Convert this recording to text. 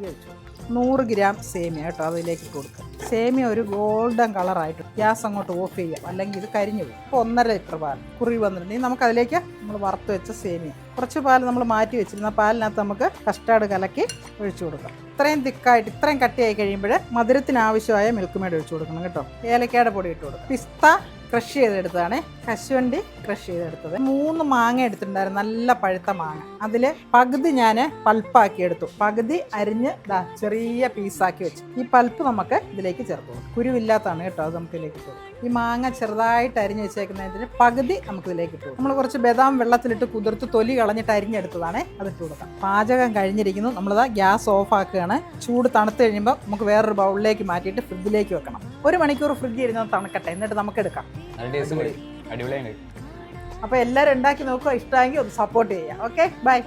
പയ്യെ വെച്ചു. 100 ഗ്രാം സേമിയ കേട്ടോ അതിലേക്ക് ഇട്ട് കൊടുക്കുക. സേമിയ ഒരു ഗോൾഡൻ കളറായിട്ട് ഗ്യാസ് അങ്ങോട്ട് ഓഫ് ചെയ്യാം, അല്ലെങ്കിൽ ഇത് കരിഞ്ഞു പോകും. ഇപ്പോൾ 1.5 ലിറ്റർ പാൽ കുറുകി വന്നിട്ടുണ്ടെങ്കിൽ നമുക്ക് അതിലേക്ക് നമ്മൾ വറുത്ത് വെച്ച സേമിയ, കുറച്ച് പാൽ നമ്മൾ മാറ്റി വെച്ചിരുന്ന പാലിനകത്ത് നമുക്ക് കസ്റ്റാർഡ് കലക്കി ഒഴിച്ചു കൊടുക്കാം. ഇത്രയും തിക്കായിട്ട് ഇത്രയും കട്ടിയായി കഴിയുമ്പോൾ മധുരത്തിന് ആവശ്യമായ മിൽക്ക് മെയ്ഡ് ഒഴിച്ചു കൊടുക്കണം കേട്ടോ. ഏലക്കയുടെ പൊടി ഇട്ട് കൊടുക്കും. പിസ്ത ക്രഷ് ചെയ്തെടുത്തതാണ്, കശുവണ്ടി ക്രഷ് ചെയ്തെടുത്തത്. 3 മാങ്ങ എടുത്തിട്ടുണ്ടായിരുന്നു, നല്ല പഴുത്ത മാങ്ങ. അതിൽ പകുതി ഞാൻ പൾപ്പാക്കി എടുത്തു, പകുതി അരിഞ്ഞ് ചെറിയ പീസാക്കി വെച്ചു. ഈ പൾപ്പ് നമുക്ക് ഇതിലേക്ക് ചേർത്ത് കൊടുക്കും. കുരുവില്ലാത്തതാണ് കേട്ടോ, അത് നമുക്ക് ഇതിലേക്ക് ഇട്ട് കൊടുക്കും. ഈ മാങ്ങ ചെറുതായിട്ട് അരിഞ്ഞ് വെച്ചേക്കുന്നതിന് പകുതി നമുക്ക് ഇതിലേക്ക് ഇട്ട് കൊടുക്കും. നമ്മൾ കുറച്ച് ബദാം വെള്ളത്തിലിട്ട് കുതിർത്ത് തൊലി കളഞ്ഞിട്ട് അരിഞ്ഞെടുത്തതാണ്, അതിട്ട് കൊടുക്കാം. പാചകം കഴിഞ്ഞിരിക്കുന്നു. നമ്മളിതാ ഗ്യാസ് ഓഫ് ആക്കുകയാണ്. ചൂട് തണുത്ത് കഴിയുമ്പോൾ നമുക്ക് വേറൊരു ബൗളിലേക്ക് മാറ്റിയിട്ട് ഫ്രിഡ്ജിലേക്ക് വെക്കണം. 1 മണിക്കൂർ ഫ്രിഡ്ജിൽ ഇരുന്ന് തണുക്കട്ടെ, എന്നിട്ട് നമുക്ക് എടുക്കാം. അടിപൊളിയാണ്. അപ്പോൾ എല്ലാവരും ഉണ്ടാക്കി നോക്കുക. ഇഷ്ടമായെങ്കിൽ ഒന്ന് സപ്പോർട്ട് ചെയ്യാം. Okay, by.